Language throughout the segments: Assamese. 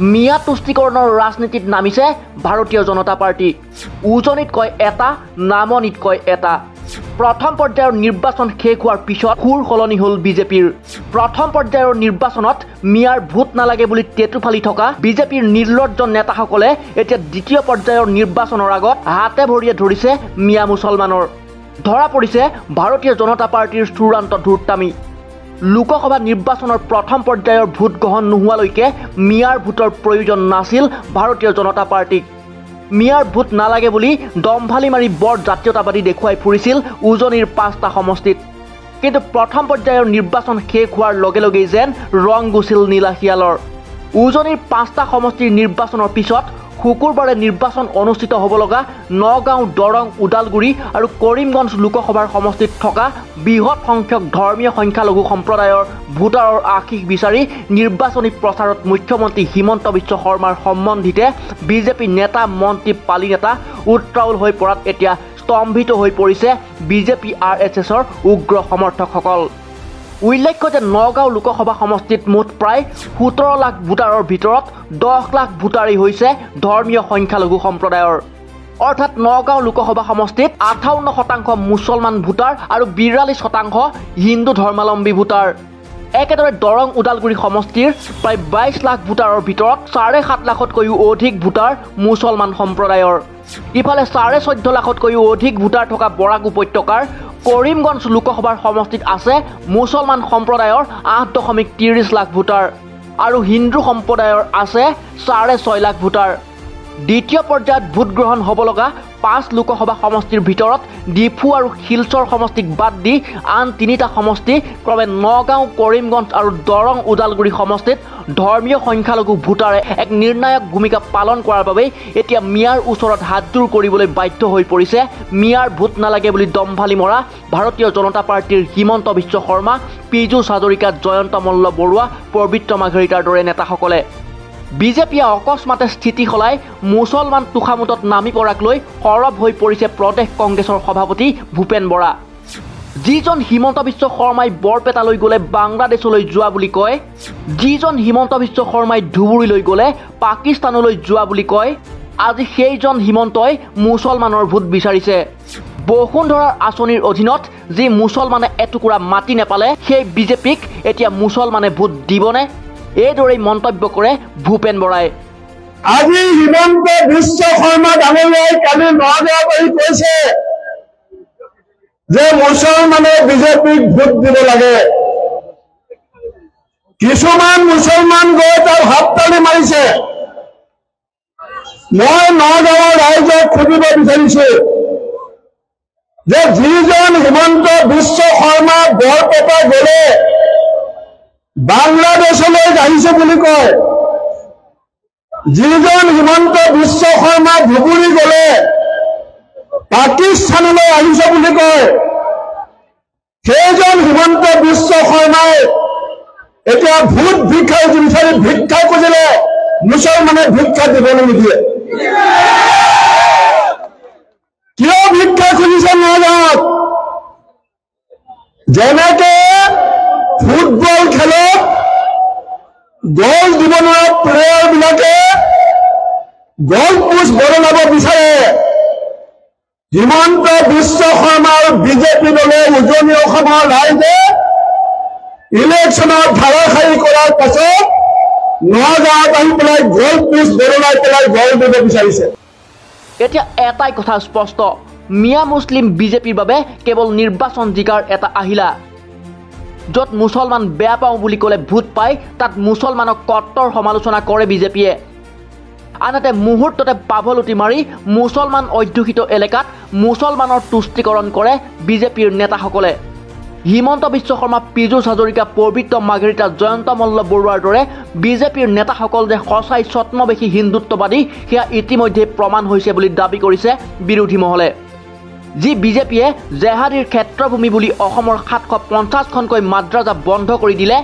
মিয়া তুষ্টিকৰণৰ ৰাজনীতিত নামিছে ভাৰতীয় জনতা পাৰ্টি। উজনিত কয় এটা, নামনিত কয় এটা। প্ৰথম পৰ্যায়ৰ নিৰ্বাচন শেষ হোৱাৰ পিছত সুৰ সলনি হ'ল বিজেপিৰ। প্ৰথম পৰ্যায়ৰ নিৰ্বাচনত মিয়াৰ ভোট নালাগে বুলি টেটু ফালি থকা বিজেপিৰ নিৰ্লজ্জ নেতাসকলে এতিয়া দ্বিতীয় পৰ্যায়ৰ নিৰ্বাচনৰ আগত হাতে ভৰিয়ে ধৰিছে মিয়া মুছলমানৰ। ধৰা পৰিছে ভাৰতীয় জনতা পাৰ্টিৰ চূড়ান্ত ধূৰ্তামি। লোকসভা নিৰ্বাচনৰ প্ৰথম পৰ্যায়ৰ ভোট গ্ৰহণ নোহোৱালৈকে মিয়াৰ ভোটৰ প্ৰয়োজন নাছিল ভাৰতীয় জনতা পাৰ্টিক। মিয়াৰ ভোট নালাগে বুলি দম্ভালি মাৰি বৰ জাতীয়তাবাদী দেখুৱাই ফুৰিছিল উজনিৰ 5টা সমষ্টিত। কিন্তু প্ৰথম পৰ্যায়ৰ নিৰ্বাচন শেষ হোৱাৰ লগে লগেই যেন ৰং গুছিল নীলা শিয়ালৰ। উজনিৰ 5টা সমষ্টিৰ নিৰ্বাচনৰ পিছত শুকুৰবাৰে নিৰ্বাচন অনুষ্ঠিত হ'ব লগা নগাঁও, দৰং, ওদালগুৰি আৰু কৰিমগঞ্জ লোকসভাৰ সমষ্টিত থকা বৃহৎ সংখ্যক ধৰ্মীয় সংখ্যালঘু সম্প্ৰদায়ৰ ভোটাৰৰ আশীষ বিচাৰি নিৰ্বাচনী প্ৰচাৰত মুখ্যমন্ত্ৰী হিমন্ত বিশ্ব শৰ্মাৰ সম্বন্ধিতে বিজেপি নেতা, মন্ত্ৰী, পালি নেতা উত্ৰাৱল হৈ পৰাত এতিয়া স্তম্ভিত হৈ পৰিছে বিজেপি RSSৰ উগ্ৰ সমৰ্থকসকল। উল্লেখ্য যে নগাঁও লোকসভা সমষ্টিত মুঠ প্ৰায় 17 লাখ ভোটাৰৰ ভিতৰত 10 লাখ ভোটাৰেই হৈছে ধৰ্মীয় সংখ্যালঘু সম্প্ৰদায়ৰ। অৰ্থাৎ নগাঁও লোকসভা সমষ্টিত 58% মুছলমান ভোটাৰ আৰু 42% হিন্দু ধৰ্মাৱলম্বী ভোটাৰ। একেদৰে দৰং, ওদালগুৰি সমষ্টিৰ প্ৰায় 22 লাখ ভোটাৰৰ ভিতৰত 7.5 লাখতকৈও অধিক ভোটাৰ মুছলমান সম্প্ৰদায়ৰ। ইফালে 14.5 লাখতকৈও অধিক ভোটাৰ থকা বৰাক উপত্যকাৰ কৰিমগঞ্জ লোকসভাৰ সমষ্টিত আছে মুছলমান সম্প্ৰদায়ৰ 8.30 লাখ ভোটাৰ আৰু হিন্দু সম্প্ৰদায়ৰ আছে 6.5 লাখ ভোটাৰ। দ্বিতীয় পৰ্যায়ত ভোট গ্ৰহণ হ'ব লগা 5 লোকসভা সমষ্টিৰ ভিতৰত ডিফু আৰু শিলচৰ সমষ্টিক বাদ দি আন 3টা সমষ্টি ক্ৰমে নগাঁও, কৰিমগঞ্জ আৰু দৰং, ওদালগুৰি সমষ্টিত ধৰ্মীয় সংখ্যালঘু ভোটাৰে এক নিৰ্ণায়ক ভূমিকা পালন কৰাৰ বাবে এতিয়া মিয়াৰ ওচৰত হাতজোৰ কৰিবলৈ বাধ্য হৈ পৰিছে মিয়াৰ ভোট নালাগে বুলি দম্ভালি মৰা ভাৰতীয় জনতা পাৰ্টিৰ হিমন্ত বিশ্ব শৰ্মা, পীযুষ হাজৰিকা, জয়ন্ত মল্ল বৰুৱা, পবিত্ৰ মাৰ্ঘেৰিটাৰ দৰে নেতাসকলে। বিজেপিয়ে অকস্মাতে স্থিতি সলাই মুছলমান তোষামোদত নামি পৰাক লৈ সৰব হৈ পৰিছে প্ৰদেশ কংগ্ৰেছৰ সভাপতি ভূপেন বৰা। যিজন হিমন্ত বিশ্ব শৰ্মাই বৰপেটালৈ গ'লে বাংলাদেশলৈ যোৱা বুলি কয়, যিজন হিমন্ত বিশ্ব শৰ্মাই ধুবুৰীলৈ গ'লে পাকিস্তানলৈ যোৱা বুলি কয়, আজি সেইজন হিমন্তই মুছলমানৰ ভোট বিচাৰিছে। বসুন্ধৰাৰ আঁচনিৰ অধীনত যি মুছলমানে এটুকুৰা মাটি নেপালে সেই বিজেপিক এতিয়া মুছলমানে ভোট দিবনে? এইদৰেই মন্তব্য কৰে ভূপেন বৰাই। আজি হিমন্ত বিশ্ব শৰ্মা ডাঙৰীয়াই কালি নগাঁৱত আহি কৈছে যে মুছলমানে বিজেপিক ভোট দিব লাগে। কিছুমান মুছলমান গৈ তাৰ হাততালি মাৰিছে। মই নগাঁৱৰ ৰাইজক সুধিব বিচাৰিছো যে যিজন হিমন্ত বিশ্ব শৰ্মা বৰপেটা গ'লে বাংলাদেশলৈ আহিছে বুলি কয়, যিজন হিমন্ত বিশ্ব শৰ্মা ধুবুৰী গ'লে পাকিস্তানলৈ আহিছে বুলি কয়, সেইজন হিমন্ত বিশ্ব শৰ্মাই এতিয়া ভোট ভিক্ষা বিচাৰি ভিক্ষা খুজিলে মুছলমানে ভিক্ষা দিবলৈ নিদিয়ে। কিয় ভিক্ষা খুজিছে নগাঁৱত? যেনেকে ফুটবল খেলত গ'ল দিব নোৱাৰা প্লেয়াৰ বিলাকে গ'ল পোষ্ট বদলাব বিচাৰে, হিমন্ত বিশ্ব শৰ্মা আৰু বিজেপি দলে উজনি অসমৰ ৰাইজে ইলেকশ্যনত ধাৰাসাৰী কৰাৰ পাছত নগাঁৱত আহি পেলাই গ'ল পোষ্ট বদলাই পেলাই গ'ল দিব বিচাৰিছে। এতিয়া এটাই কথা স্পষ্ট, মিয়া মুছলিম বিজেপিৰ বাবে কেৱল নিৰ্বাচন জিকাৰ এটা আহিলা। য'ত মুছলমান বেয়া পাওঁ বুলি ক'লে ভোট পায়, তাত মুছলমানক কট্টৰ সমালোচনা কৰে বিজেপিয়ে। আনহাতে মুহূৰ্ততে পাভলুটি মাৰি মুছলমান অধ্যুষিত এলেকাত মুছলমানৰ তুষ্টিকৰণ কৰে বিজেপিৰ নেতাসকলে। হিমন্ত বিশ্ব শৰ্মা, পীযুষ হাজৰিকা, পবিত্ৰ মাৰ্ঘেৰিটা, জয়ন্ত মল্ল বৰুৱাৰ দৰে বিজেপিৰ নেতাসকল যে সঁচাই ছদ্মবেশী হিন্দুত্ববাদী সেয়া ইতিমধ্যে প্ৰমাণ হৈছে বুলি দাবী কৰিছে বিৰোধী মহলে। যি বিজেপিয়ে জেহাদীৰ ক্ষেত্ৰভূমি বুলি অসমৰ 750খনকৈ মাদ্ৰাজা বন্ধ কৰি দিলে,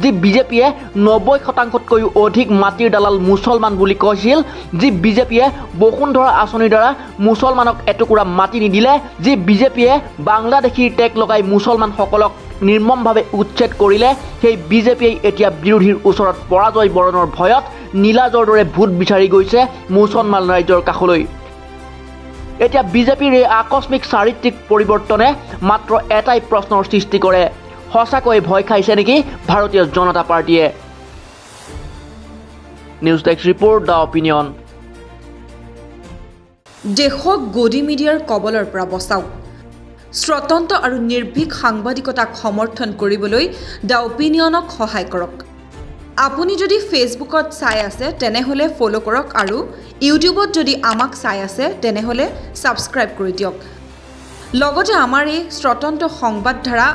যি বিজেপিয়ে 90%তকৈও অধিক মাটিৰ দালাল মুছলমান বুলি কৈছিল, যি বিজেপিয়ে বসুন্ধৰা আঁচনিৰ দ্বাৰা মুছলমানক এটুকুৰা মাটি নিদিলে, যি বিজেপিয়ে বাংলাদেশীৰ টেগ লগাই মুছলমানসকলক নিৰ্মমভাৱে উচ্ছেদ কৰিলে, সেই বিজেপিয়ে এতিয়া বিৰোধীৰ ওচৰত পৰাজয় বৰণৰ ভয়ত নীলাজৰ দৰে ভোট বিচাৰি গৈছে মুছলমান ৰাইজৰ কাষলৈ। এতিয়া বিজেপিৰ এই আকস্মিক চাৰিত্ৰিক পৰিৱৰ্তনে মাত্ৰ এটাই প্ৰশ্নৰ সৃষ্টি কৰে, সঁচাকৈ ভয় খাইছে নেকি ভাৰতীয় জনতা পাৰ্টিয়ে? News desk report, the opinion. দেশক গদি মিডিয়াৰ কবলৰ পৰা বচাওক। স্বতন্ত্ৰ আৰু নিৰ্ভীক সাংবাদিকতাক সমৰ্থন কৰিবলৈ দ্য অপিনিয়নক সহায় কৰক। আপুনি যদি ফেচবুকত চাই আছে তেনেহ'লে ফ'ল' কৰক আৰু ইউটিউবত যদি আমাক চাই আছে তেনেহ'লে ছাবস্ক্ৰাইব কৰি দিয়ক। লগতে আমাৰ এই স্বতন্ত্ৰ সংবাদধাৰা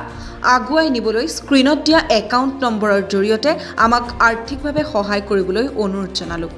আগুৱাই নিবলৈ স্ক্ৰীণত দিয়া একাউণ্ট নম্বৰৰ জৰিয়তে আমাক আৰ্থিকভাৱে সহায় কৰিবলৈ অনুৰোধ জনালোঁ।